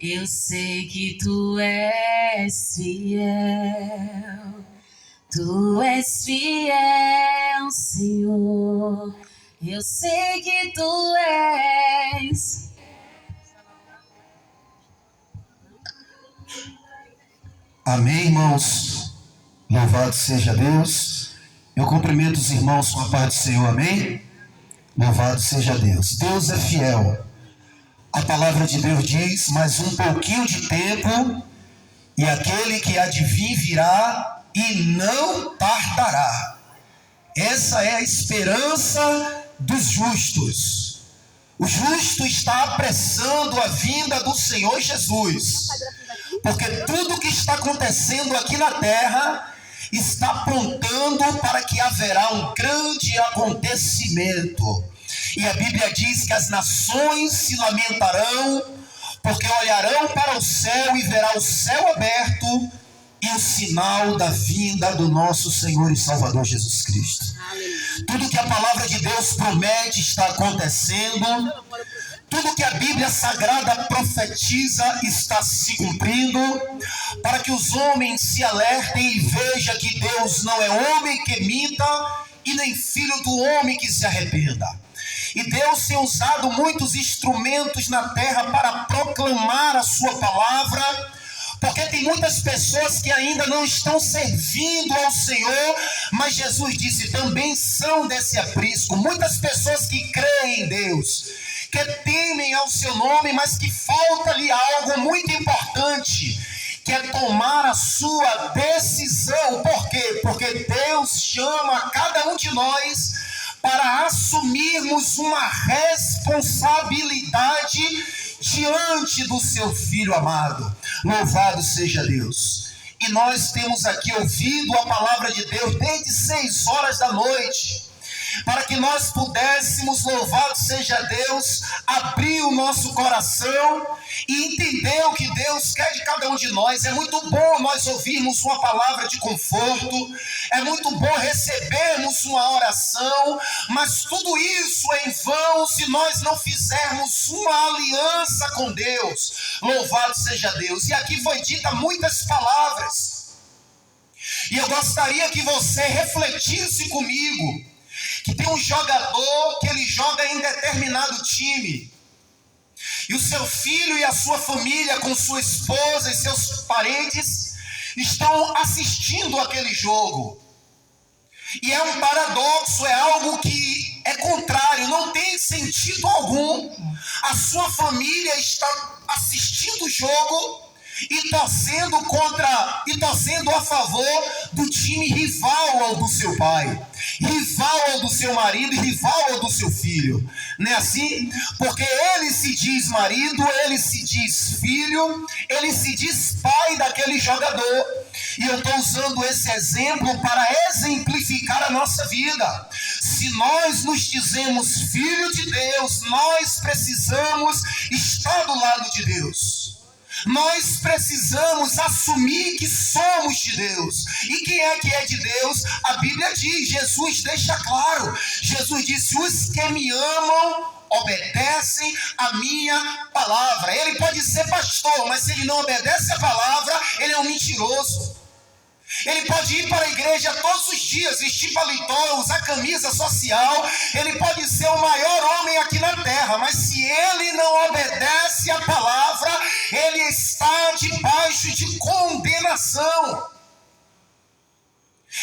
Eu sei que tu és fiel. Tu és fiel, Senhor. Eu sei que tu és. Amém, irmãos? Louvado seja Deus. Eu cumprimento os irmãos com a paz do Senhor, amém? Louvado seja Deus. Deus é fiel. A palavra de Deus diz: mais um pouquinho de tempo, e aquele que há de vir virá e não tardará. Essa é a esperança dos justos. O justo está apressando a vinda do Senhor Jesus, porque tudo que está acontecendo aqui na terra está apontando para que haverá um grande acontecimento. E a Bíblia diz que as nações se lamentarão, porque olharão para o céu e verão o céu aberto e o sinal da vinda do nosso Senhor e Salvador Jesus Cristo. Tudo que a palavra de Deus promete está acontecendo. Tudo que a Bíblia Sagrada profetiza está se cumprindo, para que os homens se alertem e vejam que Deus não é homem que minta e nem filho do homem que se arrependa. E Deus tem usado muitos instrumentos na terra para proclamar a sua palavra, porque tem muitas pessoas que ainda não estão servindo ao Senhor, mas Jesus disse, também são desse aprisco. Muitas pessoas que creem em Deus, que temem ao seu nome, mas que falta-lhe algo muito importante, que é tomar a sua decisão. Por quê? Porque Deus chama cada um de nós para assumirmos uma responsabilidade diante do seu Filho amado. Louvado seja Deus. E nós temos aqui ouvido a palavra de Deus desde 6 horas da noite, para que nós pudéssemos, louvado seja Deus, abrir o nosso coração e entender o que Deus quer de cada um de nós. É muito bom nós ouvirmos uma palavra de conforto, é muito bom recebermos uma oração, mas tudo isso é em vão se nós não fizermos uma aliança com Deus. Louvado seja Deus. E aqui foi dita muitas palavras, e eu gostaria que você refletisse comigo, que tem um jogador que ele joga em determinado time, e o seu filho e a sua família, com sua esposa e seus parentes, estão assistindo aquele jogo. E é um paradoxo, é algo que é contrário, não tem sentido algum. A sua família está assistindo o jogo e torcendo a favor do time rival ao do seu pai, rival ao do seu marido e rival ao do seu filho. Não é assim? Porque ele se diz marido, ele se diz filho, ele se diz pai daquele jogador. E eu estou usando esse exemplo para exemplificar a nossa vida. Se nós nos dizemos filho de Deus, nós precisamos estar do lado de Deus. Nós precisamos assumir que somos de Deus. E quem é que é de Deus? A Bíblia diz, Jesus deixa claro. Jesus disse, os que me amam obedecem a minha palavra. Ele pode ser pastor, mas se ele não obedece a palavra, ele é um mentiroso. Ele pode ir para a igreja todos os dias, vestir paletó, usar camisa social, ele pode ser o maior homem aqui na terra, mas se ele não obedece a palavra, ele está debaixo de condenação.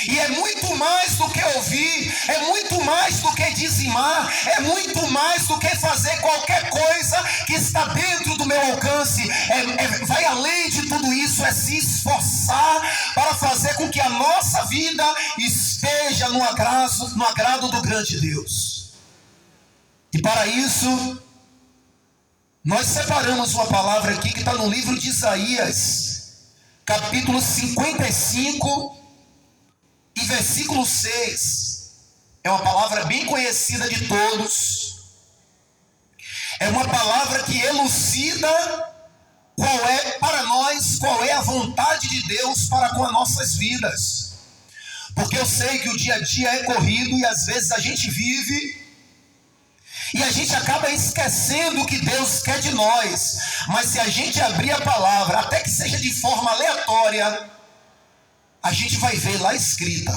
E é muito mais do que ouvir, é muito mais do que dizimar, é muito mais do que fazer qualquer coisa que está dentro do meu alcance. Vai além de tudo isso, é se esforçar para fazer com que a nossa vida esteja no agrado do grande Deus. E para isso, nós separamos uma palavra aqui que está no livro de Isaías, capítulo 55, e versículo 6, é uma palavra bem conhecida de todos. É uma palavra que elucida qual é a vontade de Deus para com as nossas vidas. Porque eu sei que o dia a dia é corrido e às vezes a gente vive E a gente acaba esquecendo o que Deus quer de nós. Mas se a gente abrir a palavra, até que seja de forma aleatória, a gente vai ver lá escrita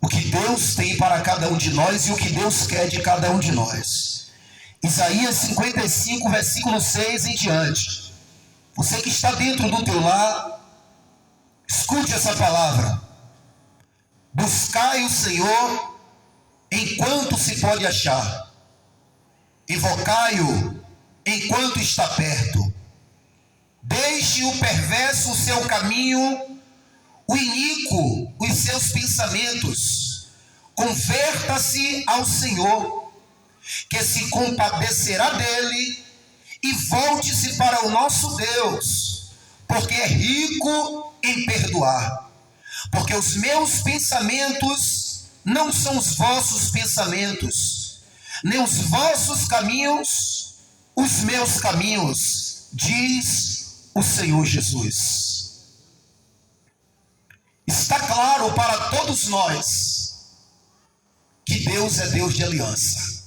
o que Deus tem para cada um de nós e o que Deus quer de cada um de nós. Isaías 55, versículo 6 em diante. Você que está dentro do teu lar, escute essa palavra. Buscai o Senhor enquanto se pode achar. Invocai-o enquanto está perto. Deixe o perverso o seu caminho, o iníquo os seus pensamentos. Converta-se ao Senhor, que se compadecerá dele, e volte-se para o nosso Deus, porque é rico em perdoar. Porque os meus pensamentos não são os vossos pensamentos, nem os vossos caminhos, os meus caminhos, diz o Senhor Jesus. Está claro para todos nós que Deus é Deus de aliança.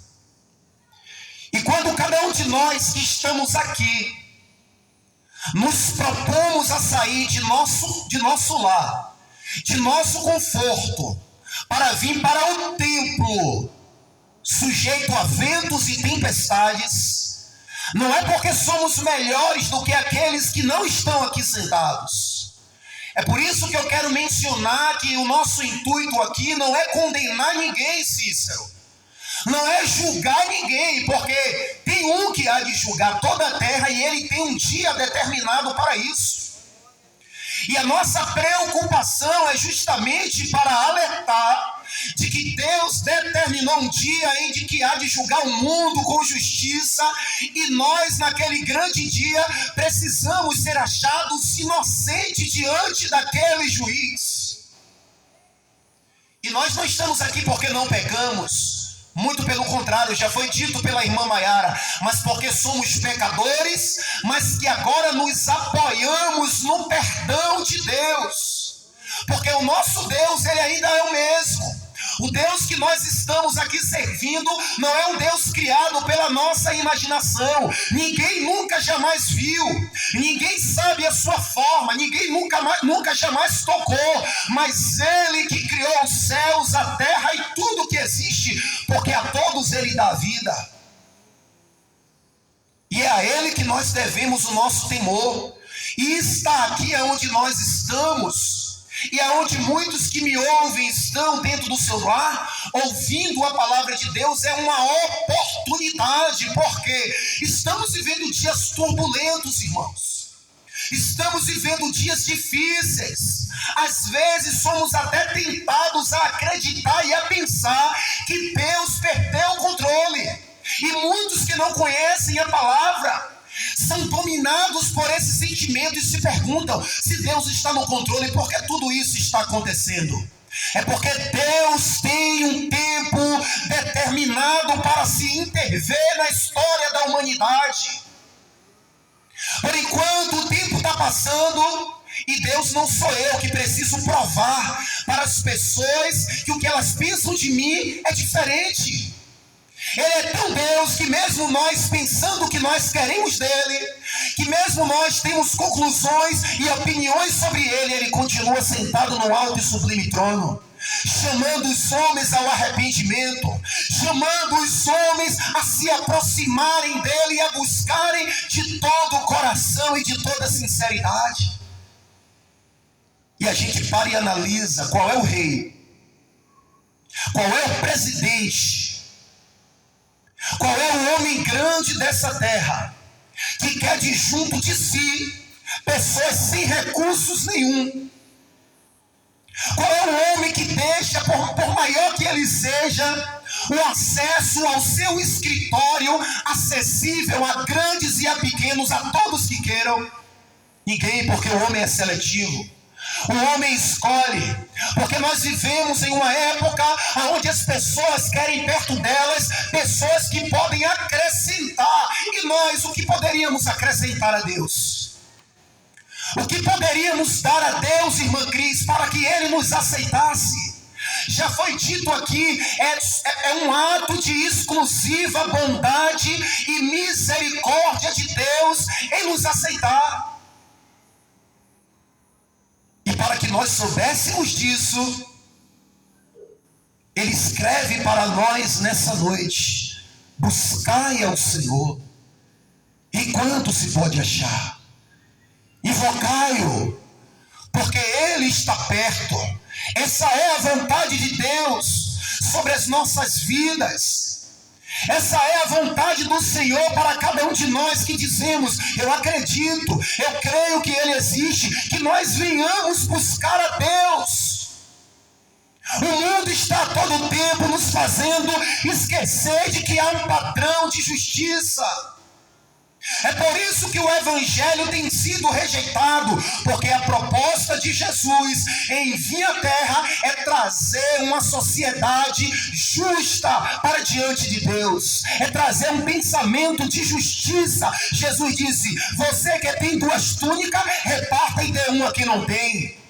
E quando cada um de nós que estamos aqui nos propomos a sair de nosso lar, de nosso conforto, para vir para o templo, sujeito a ventos e tempestades, não é porque somos melhores do que aqueles que não estão aqui sentados. É por isso que eu quero mencionar que o nosso intuito aqui não é condenar ninguém, Cícero. Não é julgar ninguém, porque tem um que há de julgar toda a terra e ele tem um dia determinado para isso. E a nossa preocupação é justamente para alertar de que Deus determinou um dia em que há de julgar o mundo com justiça, e nós naquele grande dia precisamos ser achados inocentes diante daquele juiz. E nós não estamos aqui porque não pecamos. Muito pelo contrário, já foi dito pela irmã Maiara, mas porque somos pecadores, mas que agora nos apoiamos no perdão de Deus, porque o nosso Deus, ele ainda é o mesmo. O Deus que nós estamos aqui servindo não é um Deus criado pela nossa imaginação. Ninguém nunca jamais viu, ninguém sabe a sua forma, ninguém nunca jamais tocou, mas Ele que criou os céus, a terra e tudo que existe, porque a todos Ele dá vida. E é a Ele que nós devemos o nosso temor. E está aqui onde nós estamos, e aonde muitos que me ouvem estão dentro do seu lar, ouvindo a palavra de Deus, é uma oportunidade, porque estamos vivendo dias turbulentos, irmãos. Estamos vivendo dias difíceis. Às vezes somos até tentados a acreditar e a pensar que Deus perdeu o controle. E muitos que não conhecem a palavra são dominados por esse sentimento e se perguntam se Deus está no controle, por que tudo isso está acontecendo? É porque Deus tem um tempo determinado para se intervir na história da humanidade. Por enquanto o tempo está passando, e Deus não sou eu que preciso provar para as pessoas que o que elas pensam de mim é diferente. Ele é tão Deus que mesmo nós pensando o que nós queremos dele, que mesmo nós temos conclusões e opiniões sobre ele, ele continua sentado no alto e sublime trono, chamando os homens ao arrependimento, chamando os homens a se aproximarem dele e a buscarem de todo o coração e de toda a sinceridade. E a gente para e analisa qual é o rei, qual é o presidente, qual é o homem grande dessa terra, que quer de junto de si pessoas sem recursos nenhum. Qual é o homem que deixa, por maior que ele seja, o acesso ao seu escritório acessível a grandes e a pequenos, a todos que queiram? Ninguém, porque o homem é seletivo. O homem escolhe, porque nós vivemos em uma época onde as pessoas querem perto delas pessoas que podem acrescentar. E nós, o que poderíamos acrescentar a Deus? O que poderíamos dar a Deus, irmã Cris, para que Ele nos aceitasse? Já foi dito aqui, é um ato de exclusiva bondade e misericórdia de Deus em nos aceitar. E para que nós soubéssemos disso, Ele escreve para nós nessa noite: buscai ao Senhor enquanto se pode achar, invocai-o, porque Ele está perto. Essa é a vontade de Deus sobre as nossas vidas. Essa é a vontade do Senhor para cada um de nós que dizemos: eu acredito, eu creio que Ele existe, que nós venhamos buscar a Deus. O mundo está a todo tempo nos fazendo esquecer de que há um padrão de justiça. É por isso que o Evangelho tem sido rejeitado, porque a proposta de Jesus em vir à terra é trazer uma sociedade justa para diante de Deus, é trazer um pensamento de justiça. Jesus disse: você que tem 2 túnicas, reparta e dê uma que não tem.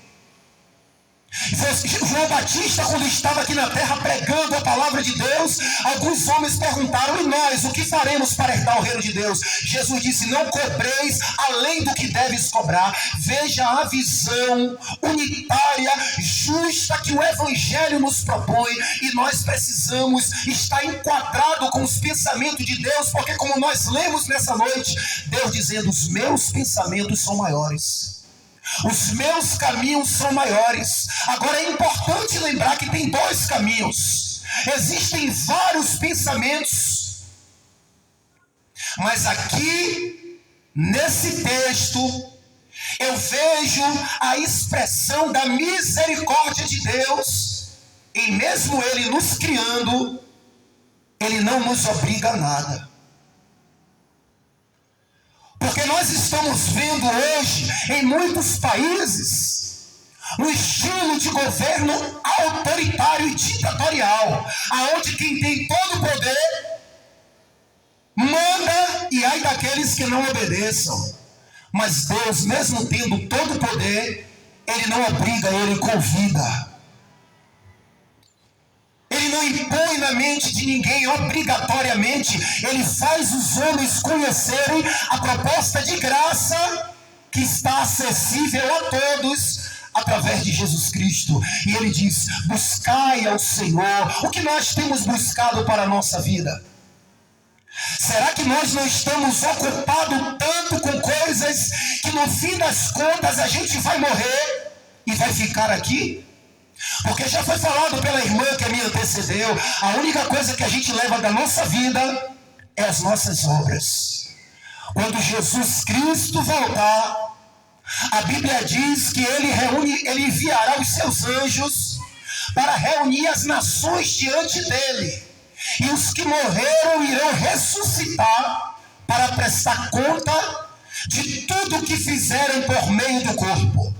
João Batista, quando estava aqui na terra pregando a palavra de Deus, alguns homens perguntaram: e nós, o que faremos para herdar o reino de Deus? Jesus disse: não cobreis além do que deves cobrar. Veja a visão unitária, justa que o Evangelho nos propõe, e nós precisamos estar enquadrado com os pensamentos de Deus, porque como nós lemos nessa noite, Deus dizendo: os meus pensamentos são maiores, os meus caminhos são maiores. Agora é importante lembrar que tem 2 caminhos. Existem vários pensamentos, mas aqui nesse texto eu vejo a expressão da misericórdia de Deus. E mesmo Ele nos criando, Ele não nos obriga a nada. Porque nós estamos vendo hoje em muitos países um estilo de governo autoritário e ditatorial, aonde quem tem todo o poder manda, e ai daqueles que não obedeçam. Mas Deus, mesmo tendo todo o poder, Ele não obriga, Ele convida. Ele não impõe na mente de ninguém obrigatoriamente. Ele faz os homens conhecerem a proposta de graça que está acessível a todos através de Jesus Cristo. E Ele diz: buscai ao Senhor. O que nós temos buscado para a nossa vida? Será que nós não estamos ocupados tanto com coisas que no fim das contas a gente vai morrer e vai ficar aqui? Porque já foi falado pela irmã que me antecedeu, a única coisa que a gente leva da nossa vida é as nossas obras. Quando Jesus Cristo voltar, a Bíblia diz que Ele enviará os seus anjos para reunir as nações diante dele, e os que morreram irão ressuscitar para prestar conta de tudo o que fizeram por meio do corpo.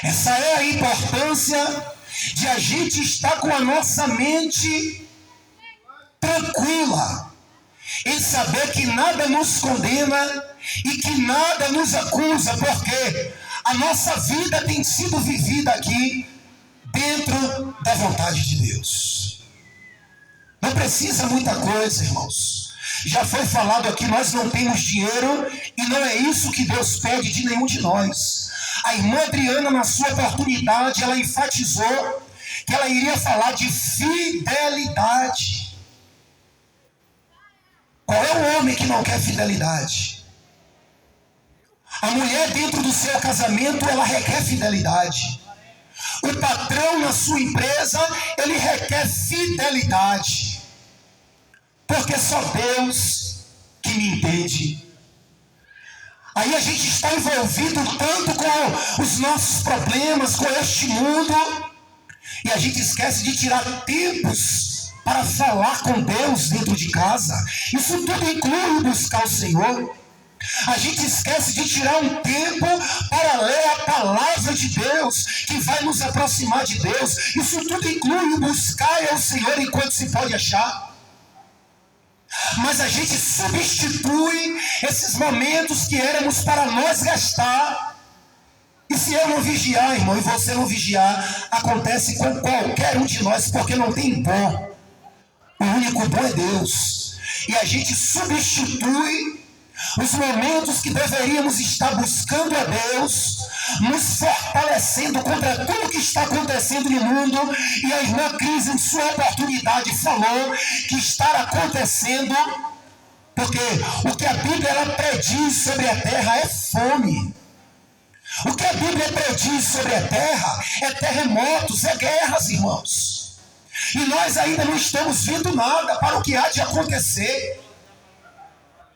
Essa é a importância de a gente estar com a nossa mente tranquila, em saber que nada nos condena e que nada nos acusa, porque a nossa vida tem sido vivida aqui dentro da vontade de Deus. Não precisa muita coisa, irmãos. Já foi falado aqui, nós não temos dinheiro, e não é isso que Deus pede de nenhum de nós. A irmã Adriana, na sua oportunidade, ela enfatizou que ela iria falar de fidelidade. Qual é o homem que não quer fidelidade? A mulher dentro do seu casamento, ela requer fidelidade. O patrão na sua empresa, ele requer fidelidade. Porque só Deus que me entende. Aí a gente está envolvido tanto com os nossos problemas, com este mundo, e a gente esquece de tirar tempos para falar com Deus dentro de casa. Isso tudo inclui buscar o Senhor. A gente esquece de tirar um tempo para ler a palavra de Deus, que vai nos aproximar de Deus. Isso tudo inclui buscar ao Senhor enquanto se pode achar. Mas a gente substitui esses momentos que éramos para nós gastar E se eu não vigiar, irmão, e você não vigiar, acontece com qualquer um de nós, porque não tem bom. O único bom é Deus. E a gente substitui os momentos que deveríamos estar buscando a Deus, nos fortalecendo contra tudo que está acontecendo no mundo. E a irmã Cris, em sua oportunidade, falou que está acontecendo porque o que a Bíblia ela prediz sobre a terra é fome. O que a Bíblia prediz sobre a terra é terremotos, é guerras, irmãos. E nós ainda não estamos vendo nada para o que há de acontecer.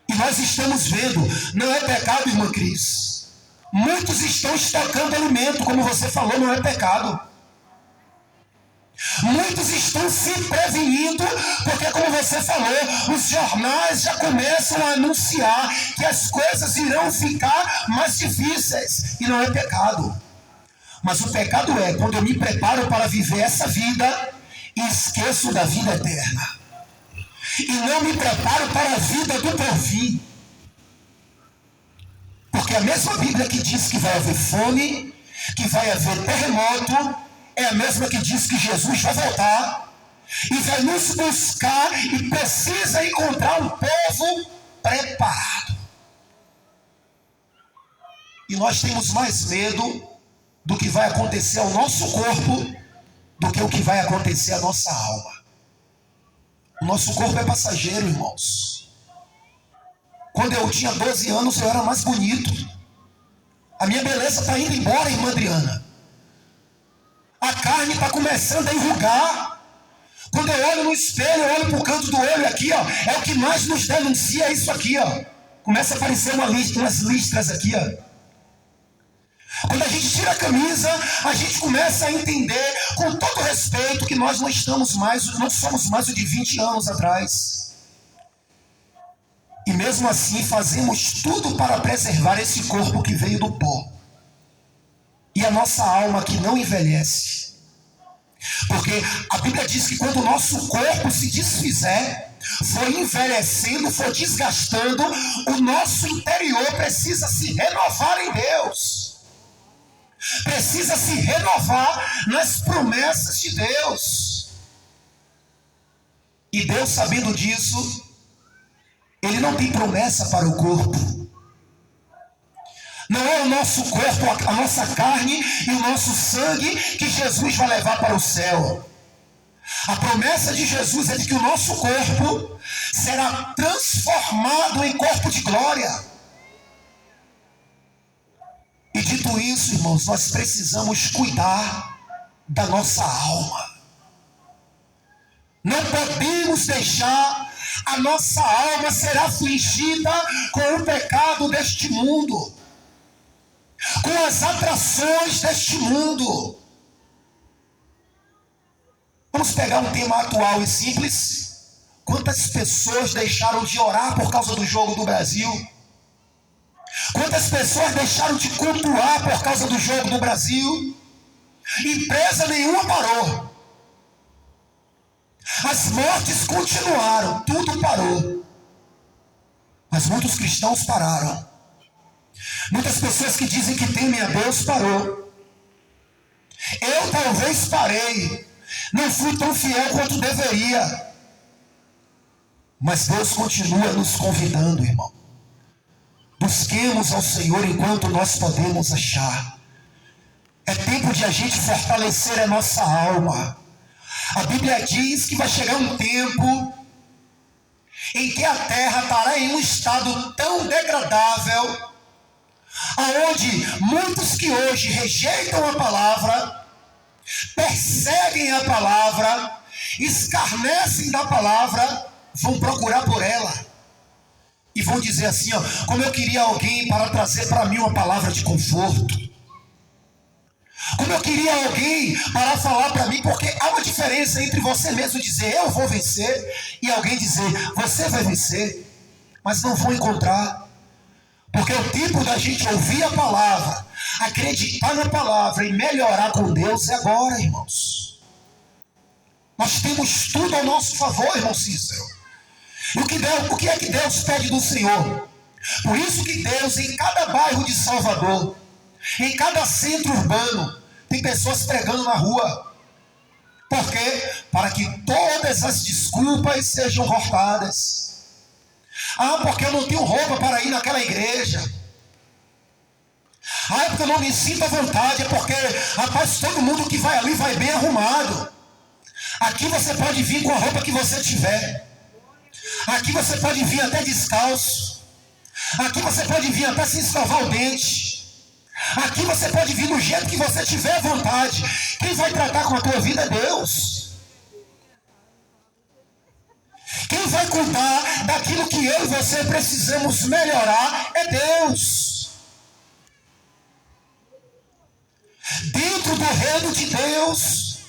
E nós estamos vendo, não é pecado, irmã Cris. Muitos estão estocando alimento, como você falou, não é pecado. Muitos estão se prevenindo, porque como você falou, os jornais já começam a anunciar que as coisas irão ficar mais difíceis. E não é pecado. Mas o pecado é quando eu me preparo para viver essa vida e esqueço da vida eterna. E não me preparo para a vida do porvir. Porque a mesma Bíblia que diz que vai haver fome, que vai haver terremoto, é a mesma que diz que Jesus vai voltar e vai nos buscar e precisa encontrar um povo preparado. E nós temos mais medo do que vai acontecer ao nosso corpo do que o que vai acontecer à nossa alma. O nosso corpo é passageiro, irmãos. Quando eu tinha 12 anos, eu era mais bonito. A minha beleza está indo embora, irmã Adriana. A carne está começando a enrugar. Quando eu olho no espelho, eu olho para o canto do olho aqui, ó, é o que mais nos denuncia isso aqui, ó. Começa a aparecer umas listras aqui, ó. Quando a gente tira a camisa, a gente começa a entender, com todo respeito, que nós não somos mais o de 20 anos atrás. E mesmo assim fazemos tudo para preservar esse corpo que veio do pó. E a nossa alma que não envelhece. Porque a Bíblia diz que quando o nosso corpo se desfizer, for envelhecendo, for desgastando, o nosso interior precisa se renovar em Deus. Precisa se renovar nas promessas de Deus. E Deus, sabendo disso, Ele não tem promessa para o corpo. Não é o nosso corpo, a nossa carne e o nosso sangue que Jesus vai levar para o céu. A promessa de Jesus é de que o nosso corpo será transformado em corpo de glória. E dito isso, irmãos, nós precisamos cuidar da nossa alma. Não podemos deixar a nossa alma ser afligida com o pecado deste mundo, com as atrações deste mundo. Vamos pegar um tema atual e simples. Quantas pessoas deixaram de orar por causa do jogo do Brasil? Quantas pessoas deixaram de cultuar por causa do jogo do Brasil? Empresa nenhuma parou. As mortes continuaram, tudo parou. Mas muitos cristãos pararam. Muitas pessoas que dizem que temem a Deus parou. Eu talvez parei. Não fui tão fiel quanto deveria. Mas Deus continua nos convidando, irmão. Busquemos ao Senhor enquanto nós podemos achar. É tempo de a gente fortalecer a nossa alma. A Bíblia diz que vai chegar um tempo em que a terra estará em um estado tão degradável, aonde muitos que hoje rejeitam a palavra, perseguem a palavra, escarnecem da palavra, vão procurar por ela. E vão dizer assim, ó, como eu queria alguém para trazer para mim uma palavra de conforto. Como eu queria alguém para falar para mim, porque há uma diferença entre você mesmo dizer, eu vou vencer, e alguém dizer, você vai vencer, mas não vão encontrar. Porque o tempo da gente ouvir a palavra, acreditar na palavra e melhorar com Deus é agora, irmãos. Nós temos tudo ao nosso favor, irmão Cícero. E o que é que Deus pede do Senhor? Por isso que Deus, em cada bairro de Salvador, Em cada centro urbano tem pessoas pregando na rua. Por quê? Para que todas as desculpas sejam cortadas. Ah, porque eu não tenho roupa para ir naquela igreja. Ah, é porque eu não me sinto à vontade. É porque, rapaz, todo mundo que vai ali vai bem arrumado. Aqui você pode vir com a roupa que você tiver. Aqui você pode vir até descalço. Aqui você pode vir até sem escovar o dente. Aqui você pode vir do jeito que você tiver vontade. Quem vai tratar com a tua vida é Deus. Quem vai cuidar daquilo que eu e você precisamos melhorar é Deus. Dentro do reino de Deus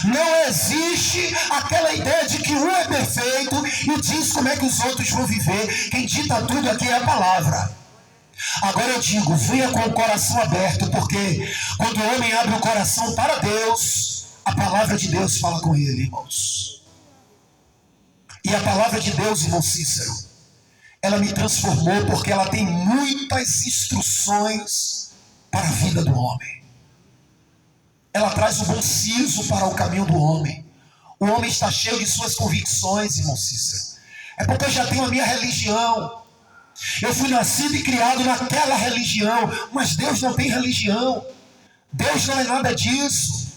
não existe aquela ideia de que um é perfeito e diz como é que os outros vão viver. Quem dita tudo aqui é a palavra. Agora eu digo, venha com o coração aberto, porque quando o homem abre o coração para Deus, a palavra de Deus fala com ele, irmãos. E a palavra de Deus, irmão Cícero, ela me transformou porque ela tem muitas instruções para a vida do homem. Ela traz o bom siso para o caminho do homem. O homem está cheio de suas convicções, irmão Cícero. É porque eu já tenho a minha religião. Eu fui nascido e criado naquela religião, mas Deus não tem religião. Deus não é nada disso.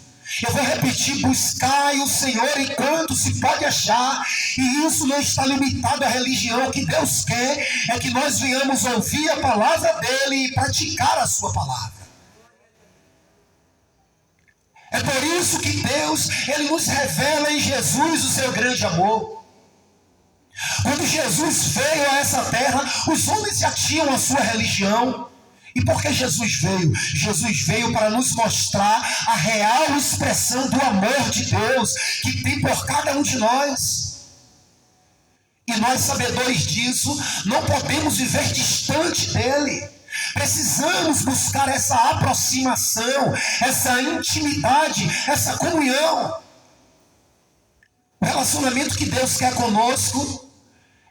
Eu vou repetir: buscai o Senhor enquanto se pode achar. E isso não está limitado à religião. O que Deus quer é que nós venhamos ouvir a palavra dele e praticar a sua palavra. É por isso que Deus, ele nos revela em Jesus o seu grande amor. Quando Jesus veio a essa terra, os homens já tinham a sua religião. E por que Jesus veio? Jesus veio para nos mostrar a real expressão do amor de Deus que tem por cada um de nós. E nós, sabedores disso, não podemos viver distante dele. Precisamos buscar essa aproximação, essa intimidade, essa comunhão. O relacionamento que Deus quer conosco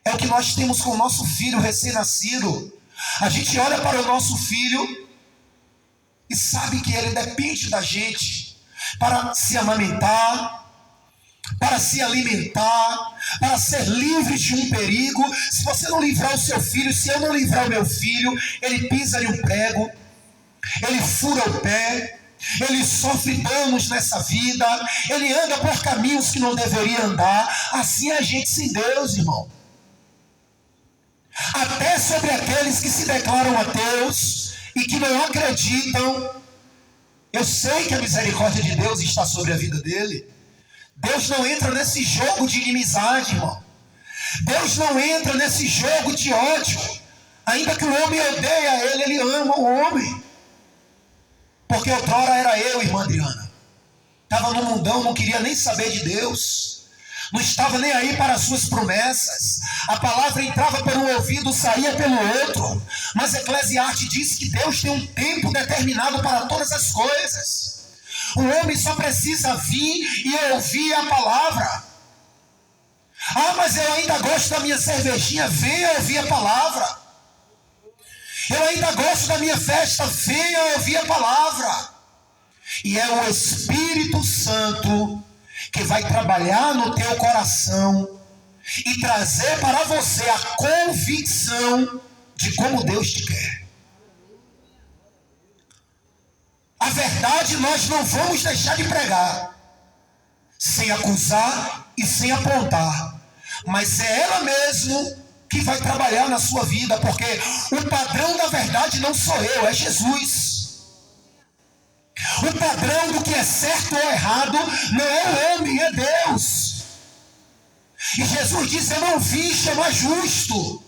é o que nós temos com o nosso filho recém-nascido. A gente olha para o nosso filho e sabe que ele depende da gente para se amamentar, para se alimentar, para ser livre de um perigo. Se você não livrar o seu filho, se eu não livrar o meu filho, ele pisa em um prego, ele fura o pé, ele sofre danos nessa vida, ele anda por caminhos que não deveria andar. Assim é a gente sem Deus, irmão. Até sobre aqueles que se declaram ateus e que não acreditam, eu sei que a misericórdia de Deus está sobre a vida dele. Deus não entra nesse jogo de inimizade, irmão. Deus não entra nesse jogo de ódio. Ainda que o homem odeia ele, ele ama o homem. Porque outrora era eu, irmã Adriana. Estava no mundão, não queria nem saber de Deus. Não estava nem aí para as suas promessas. A palavra entrava por um ouvido, saía pelo outro. Mas Eclesiastes diz que Deus tem um tempo determinado para todas as coisas. O homem só precisa vir e ouvir a palavra. Ah, mas eu ainda gosto da minha cervejinha. Venha ouvir a palavra. Eu ainda gosto da minha festa. Venha ouvir a palavra. E é o Espírito Santo que vai trabalhar no teu coração e trazer para você a convicção de como Deus te quer. A verdade nós não vamos deixar de pregar, sem acusar e sem apontar, mas é ela mesmo que vai trabalhar na sua vida, porque o padrão da verdade não sou eu, é Jesus. O padrão do que é certo ou errado não é o homem, é Deus. E Jesus disse: eu não vim chamar justo.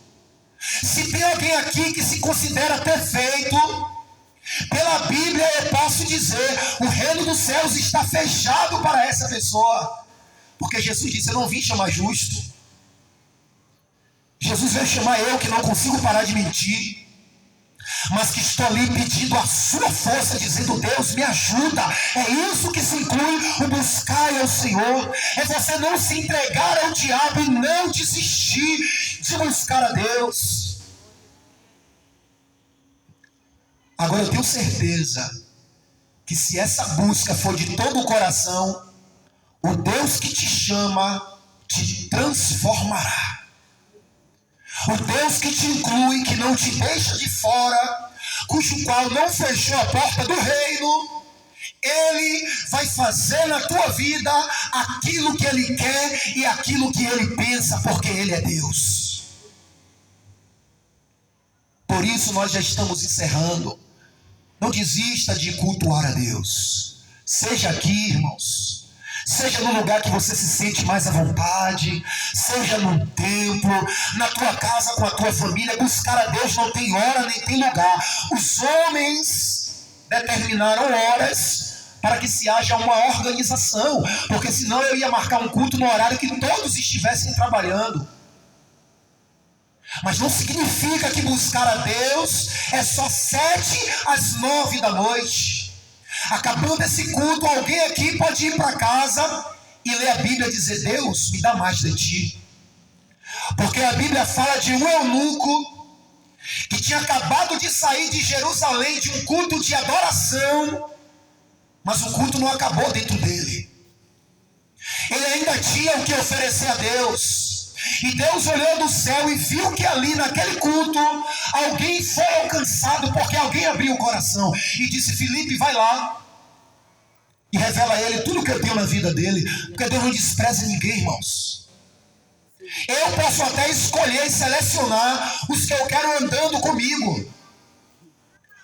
Se tem alguém aqui que se considera perfeito, pela Bíblia eu posso dizer: o reino dos céus está fechado para essa pessoa. Porque Jesus disse: eu não vim chamar justo. Jesus veio chamar eu que não consigo parar de mentir, mas que estou ali pedindo a sua força, dizendo: Deus, me ajuda. É isso que se inclui o buscar ao Senhor. É você não se entregar ao diabo e não desistir de buscar a Deus. Agora eu tenho certeza que se essa busca for de todo o coração, o Deus que te chama te transformará. O Deus que te inclui, que não te deixa de fora, cujo qual não fechou a porta do reino, Ele vai fazer na tua vida aquilo que Ele quer e aquilo que Ele pensa, porque Ele é Deus. Por isso nós já estamos encerrando. Não desista de cultuar a Deus. Seja aqui, irmãos. Seja no lugar que você se sente mais à vontade. Seja no templo, na tua casa com a tua família. Buscar a Deus não tem hora nem tem lugar. Os homens determinaram horas para que se haja uma organização. Porque senão eu ia marcar um culto no horário que todos estivessem trabalhando. Mas não significa que buscar a Deus é só 7 às 9 da noite. Acabando esse culto, alguém aqui pode ir para casa e ler a Bíblia e dizer: Deus, me dá mais de ti. Porque a Bíblia fala de um eunuco que tinha acabado de sair de Jerusalém de um culto de adoração, mas o culto não acabou dentro dele. Ele ainda tinha o que oferecer a Deus. E Deus olhou do céu e viu que ali naquele culto alguém foi alcançado, porque alguém abriu o coração e disse: Felipe, vai lá e revela a ele tudo que eu tenho na vida dele. Porque Deus não despreza ninguém, irmãos. Eu posso até escolher e selecionar os que eu quero andando comigo,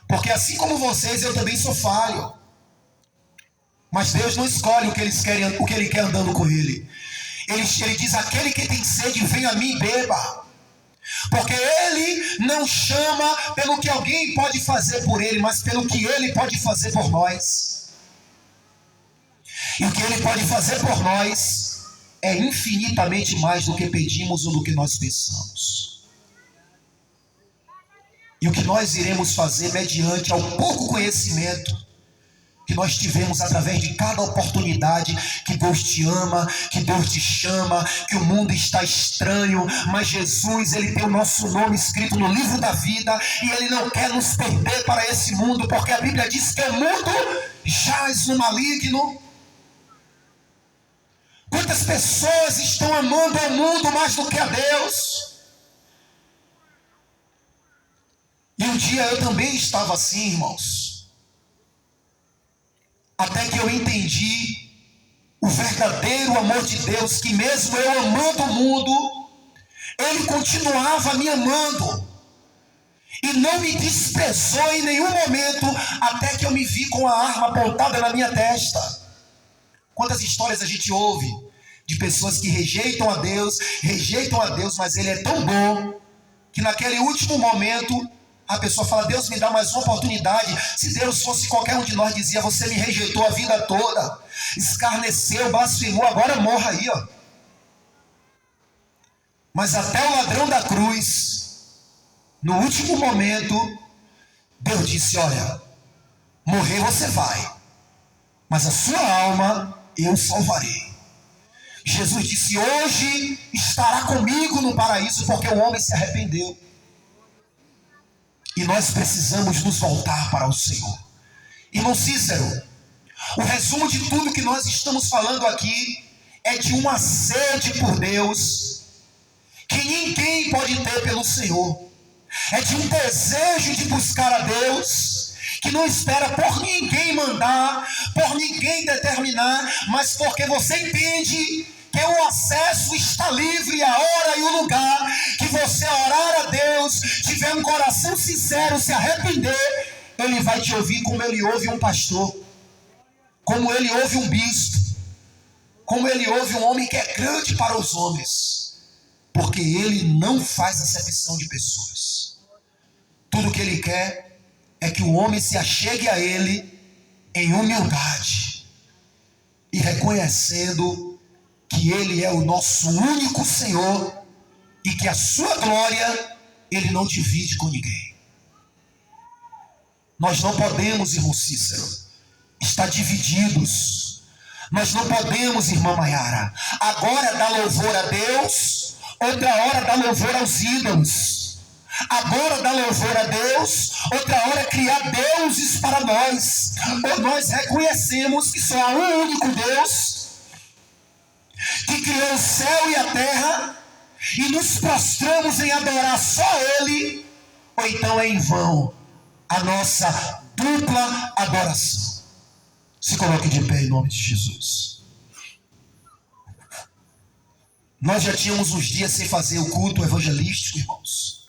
porque assim como vocês, eu também sou falho. Mas Deus não escolhe o que eles querem, o que Ele quer andando com Ele. Ele diz: aquele que tem sede, venha a mim e beba. Porque Ele não chama pelo que alguém pode fazer por Ele, mas pelo que Ele pode fazer por nós. E o que Ele pode fazer por nós é infinitamente mais do que pedimos ou do que nós pensamos. E o que nós iremos fazer mediante ao pouco conhecimento que nós tivemos através de cada oportunidade, que Deus te ama, que Deus te chama, que o mundo está estranho, mas Jesus, Ele tem o nosso nome escrito no livro da vida, e Ele não quer nos perder para esse mundo, porque a Bíblia diz que o mundo jaz no maligno. Quantas pessoas estão amando ao mundo mais do que a Deus? E um dia eu também estava assim, irmãos. Até que eu entendi o verdadeiro amor de Deus, que mesmo eu amando o mundo, Ele continuava me amando. E não me desprezou em nenhum momento, até que eu me vi com a arma apontada na minha testa. Quantas histórias a gente ouve de pessoas que rejeitam a Deus, mas Ele é tão bom, que naquele último momento a pessoa fala: Deus, me dá mais uma oportunidade. Se Deus fosse qualquer um de nós, dizia: você me rejeitou a vida toda, escarneceu, blasfemou, agora morra aí, ó. Mas até o ladrão da cruz, no último momento, Deus disse: olha, morrer você vai, mas a sua alma eu salvarei. Jesus disse: hoje estará comigo no paraíso, porque o homem se arrependeu. E nós precisamos nos voltar para o Senhor. Irmão Cícero, o resumo de tudo que nós estamos falando aqui é de uma sede por Deus que ninguém pode ter pelo Senhor. É de um desejo de buscar a Deus que não espera por ninguém mandar, por ninguém determinar, mas porque você entende que o acesso está livre, a hora e o lugar que você orar a Deus, tiver um coração sincero, se arrepender, Ele vai te ouvir como Ele ouve um pastor, como Ele ouve um bispo, como Ele ouve um homem que é grande para os homens, porque Ele não faz acepção de pessoas. Tudo que Ele quer é que o homem se achegue a Ele em humildade e reconhecendo que Ele é o nosso único Senhor e que a sua glória Ele não divide com ninguém. Nós não podemos, irmão Cícero, estar divididos. Nós não podemos, irmã Maiara, agora dar louvor a Deus, outra hora dar louvor aos ídolos. Agora dar louvor a Deus, Deus, outra hora é criar deuses para nós. Ou nós reconhecemos que só há um único Deus, que criou o céu e a terra, e nos prostramos em adorar só Ele, ou então é em vão a nossa dupla adoração. Se coloque de pé em nome de Jesus. Nós já tínhamos uns dias sem fazer o culto evangelístico, irmãos,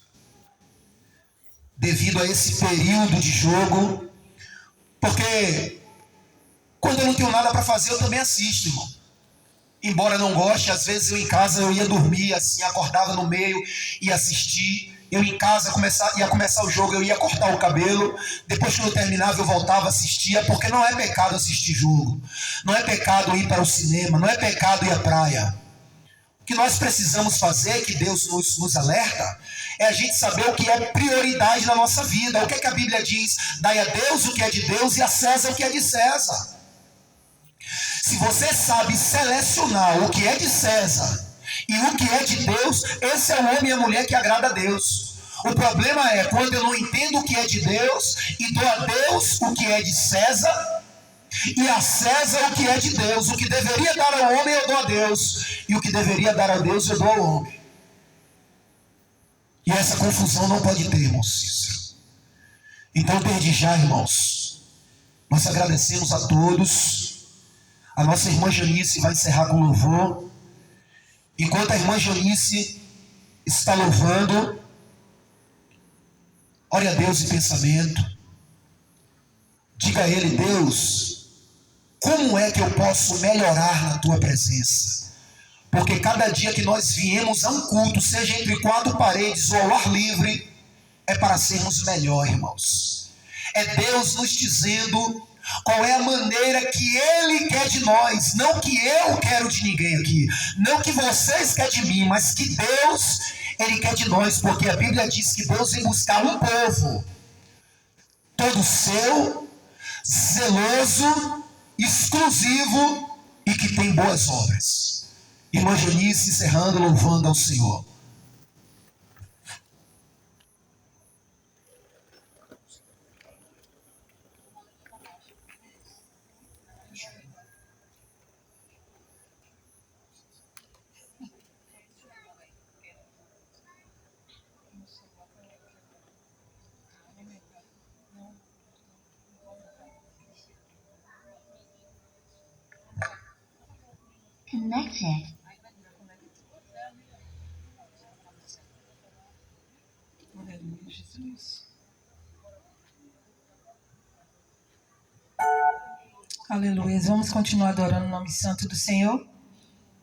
devido a esse período de jogo, porque quando eu não tenho nada para fazer, eu também assisto, irmão. Embora não goste, às vezes eu em casa eu ia dormir, assim, acordava no meio e assistir. Eu em casa ia começar o jogo, eu ia cortar o cabelo. Depois que eu terminava, eu voltava a assistir, porque não é pecado assistir jogo. Não é pecado ir para o cinema, não é pecado ir à praia. O que nós precisamos fazer, que Deus nos alerta, é a gente saber o que é prioridade na nossa vida. O que é que a Bíblia diz? Dai a Deus o que é de Deus e a César o que é de César. Se você sabe selecionar o que é de César e o que é de Deus, esse é o homem e a mulher que agrada a Deus. O problema é quando eu não entendo o que é de Deus e dou a Deus o que é de César e a César o que é de Deus. O que deveria dar ao homem eu dou a Deus, e o que deveria dar a Deus eu dou ao homem. E essa confusão não pode ter, irmão Cícero. Então, desde já, irmãos, nós agradecemos a todos. A nossa irmã Janice vai encerrar com louvor. Enquanto a irmã Janice está louvando, ore a Deus em pensamento. Diga a Ele: Deus, como é que eu posso melhorar na Tua presença? Porque cada dia que nós viemos a um culto, seja entre quatro paredes ou ao ar livre, é para sermos melhor, irmãos. É Deus nos dizendo qual é a maneira que Ele quer de nós, não que eu quero de ninguém aqui, não que vocês querem de mim, mas que Deus, Ele quer de nós, porque a Bíblia diz que Deus vem buscar um povo todo seu, zeloso, exclusivo e que tem boas obras. Irmã Janice encerrando, louvando ao Senhor. Connected. Aleluia, Jesus. Aleluia. Vamos continuar adorando o nome santo do Senhor,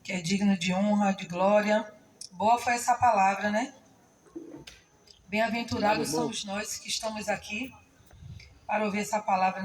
que é digno de honra, de glória. Boa foi essa palavra, né? Bem-aventurados somos nós que estamos aqui para ouvir essa palavra, né?